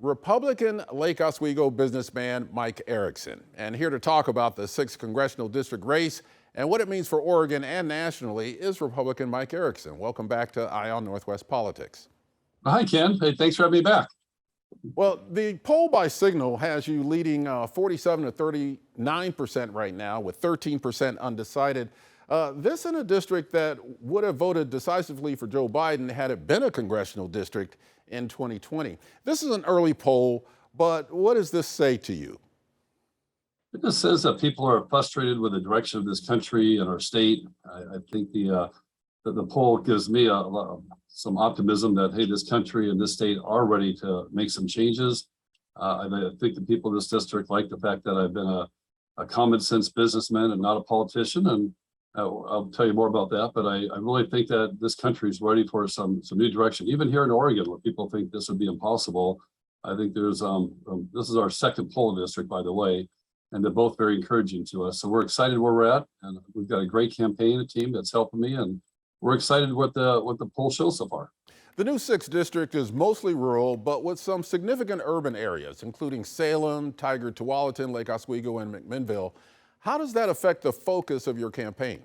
Republican Lake Oswego businessman Mike Erickson. And here to talk about the 6th Congressional District race and what it means for Oregon and nationally is Republican Mike Erickson. Welcome back to Eye on Northwest Politics. Hi, Ken. Hey, thanks for having me back. Well, the poll by Signal has you leading 47 to 39% right now with 13% undecided. This in a district that would have voted decisively for Joe Biden had it been a congressional district in 2020. This is an early poll, but what does this say to you? It just says that people are frustrated with the direction of this country and our state. I think the poll gives me some optimism that, hey, this country and this state are ready to make some changes. I think the people of this district like the fact that I've been a common sense businessman and not a politician, and I'll tell you more about that. But I really think that this country is ready for some new direction. Even here in Oregon, where people think this would be impossible, I think there's this is our second poll district, by the way, and they're both very encouraging to us. So we're excited where we're at, and we've got a great campaign team that's helping me, and we're excited what the poll shows so far. The new 6th district is mostly rural, but with some significant urban areas, including Salem, Tigard, Tualatin, Lake Oswego, and McMinnville. How does that affect the focus of your campaign?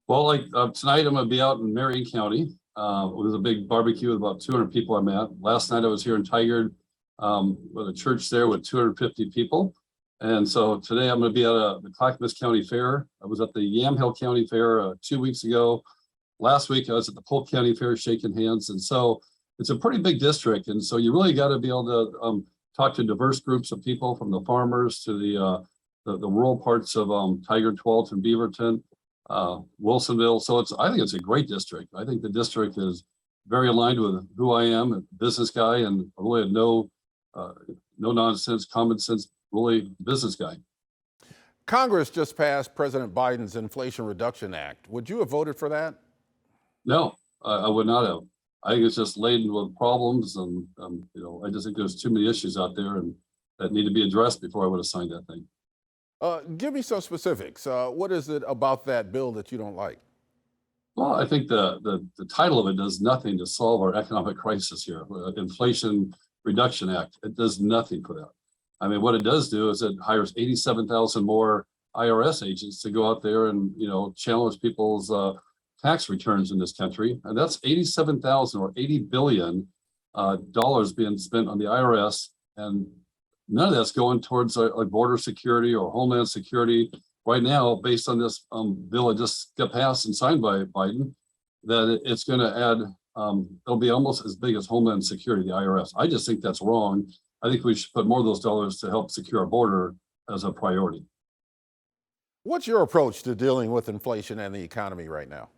Well, like tonight, I'm going to be out in Marion County. It was a big barbecue with about 200 people I met. Last night, I was here in Tigard with a church there with 250 people. And so today, I'm going to be at the Clackamas County Fair. I was at the Yamhill County Fair 2 weeks ago. Last week, I was at the Polk County Fair shaking hands. And so it's a pretty big district. And so you really got to be able to talk to diverse groups of people, from the farmers to the rural parts of Tigard, Tualatin, Beaverton, Wilsonville. So I think it's a great district. I think the district is very aligned with who I am, a business guy, and really no nonsense, common sense, really business guy. Congress just passed President Biden's Inflation Reduction Act. Would you have voted for that? No, I would not have. I think it's just laden with problems, and I just think there's too many issues out there and that need to be addressed before I would have signed that thing. Give me some specifics. What is it about that bill that you don't like? Well, I think the title of it does nothing to solve our economic crisis here. Inflation Reduction Act. It does nothing for that. I mean, what it does do is it hires 87,000 more IRS agents to go out there and challenge people's tax returns in this country, and that's 87,000 or $80 billion dollars being spent on the IRS, and none of that's going towards like border security or homeland security. Right now, based on this bill that just got passed and signed by Biden, that it's going to add, it'll be almost as big as homeland security, the IRS. I just think that's wrong. I think we should put more of those dollars to help secure our border as a priority. What's your approach to dealing with inflation and the economy right now?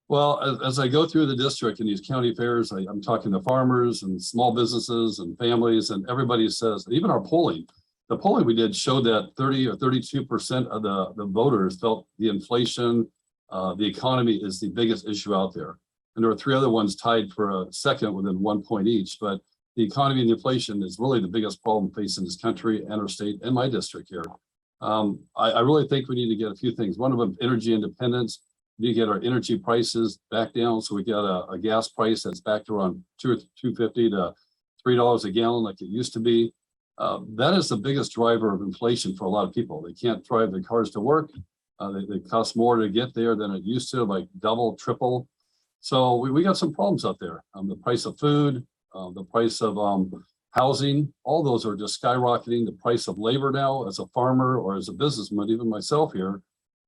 Well, as I go through the district in these county fairs, I'm talking to farmers and small businesses and families, and everybody says, even the polling we did showed that 30 or 32% of the voters felt the inflation, the economy is the biggest issue out there. And there were 3 other ones tied for a second within 1 point each. But the economy and inflation is really the biggest problem facing this country and our state and my district here. I really think we need to get a few things. One of them, energy independence. We need to get our energy prices back down, so we got a gas price that's back to around $2.50 to $3 a gallon like it used to be. That is the biggest driver of inflation for a lot of people. They can't drive their cars to work. They cost more to get there than it used to, like double, triple. So we got some problems out there. The price of food, the price of housing, all those are just skyrocketing. The price of labor now, as a farmer or as a businessman, even myself here,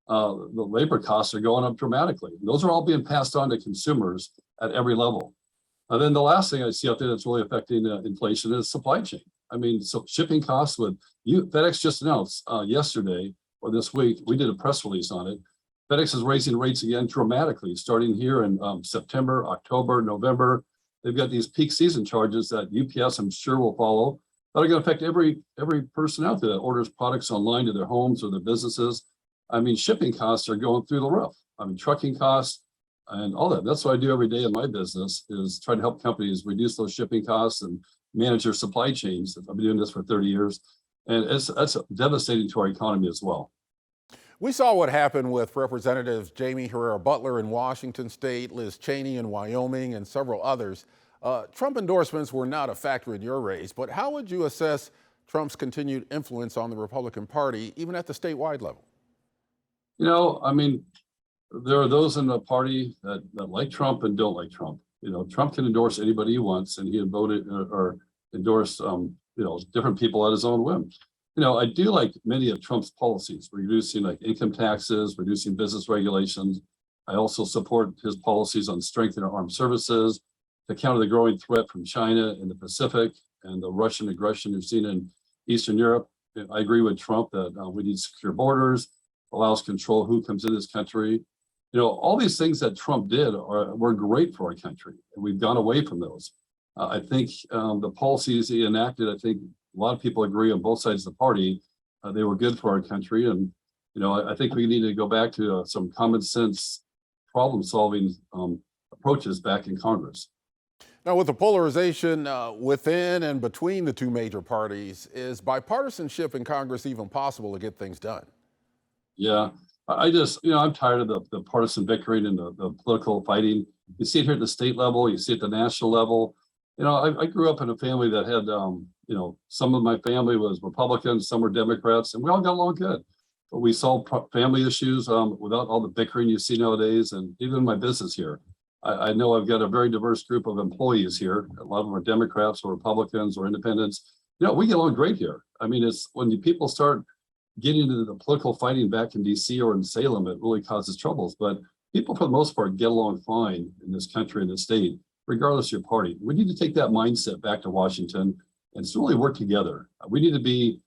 the labor costs are going up dramatically. Those are all being passed on to consumers at every level. And then the last thing I see out there that's really affecting inflation is supply chain. I mean, so shipping costs FedEx just announced yesterday or this week, we did a press release on it. FedEx is raising rates again dramatically, starting here in September, October, November. They've got these peak season charges that UPS, I'm sure, will follow, that are going to affect every person out there that orders products online to their homes or their businesses. I mean, shipping costs are going through the roof. I mean, trucking costs and all that. That's what I do every day in my business, is try to help companies reduce those shipping costs and manage their supply chains. I've been doing this for 30 years, and that's devastating to our economy as well. We saw what happened with Representatives Jamie Herrera Butler in Washington State, Liz Cheney in Wyoming, and several others. Trump endorsements were not a factor in your race, but how would you assess Trump's continued influence on the Republican Party, even at the statewide level? You know, I mean, there are those in the party that like Trump and don't like Trump. You know, Trump can endorse anybody he wants, and he had voted or endorsed, different people at his own whim. You know, I do like many of Trump's policies, reducing like income taxes, reducing business regulations. I also support his policies on strengthening our armed services to counter the growing threat from China in the Pacific and the Russian aggression we've seen in Eastern Europe. I agree with Trump that we need secure borders, allows control who comes in this country. You know, all these things that Trump did were great for our country, and we've gone away from those. I think the policies he enacted, I think a lot of people agree on both sides of the party, they were good for our country. And, you know, I think we need to go back to some common sense problem solving approaches back in Congress. Now, with the polarization within and between the two major parties, is bipartisanship in Congress even possible to get things done? Yeah, I just, I'm tired of the partisan bickering and the political fighting. You see it here at the state level, you see it at the national level. You know, I grew up in a family that had, some of my family was Republicans, some were Democrats, and we all got along good. But we solved family issues without all the bickering you see nowadays. And even in my business here, I know I've got a very diverse group of employees here. A lot of them are Democrats or Republicans or independents. You know, we get along great here. I mean, it's when the people start getting into the political fighting back in DC or in Salem, it really causes troubles. But people, for the most part, get along fine in this country and this state, regardless of your party. We need to take that mindset back to Washington and really work together. We need to be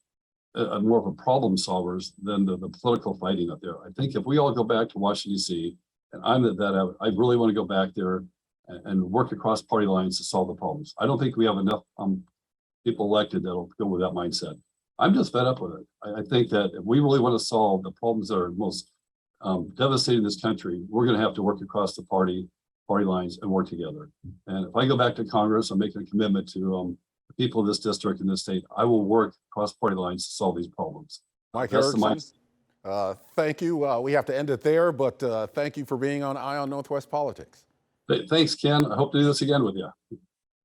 more of a problem solvers than the political fighting up there. I think if we all go back to Washington, D.C., and I really want to go back there and work across party lines to solve the problems. I don't think we have enough people elected that'll go with that mindset. I'm just fed up with it. I think that if we really want to solve the problems that are most devastating this country, we're going to have to work across the party lines and work together. And if I go back to Congress, I'm making a commitment to the people of this district in this state. I will work across party lines to solve these problems. Mike Erickson, thank you. We have to end it there, but thank you for being on Eye on Northwest Politics. Thanks, Ken. I hope to do this again with you.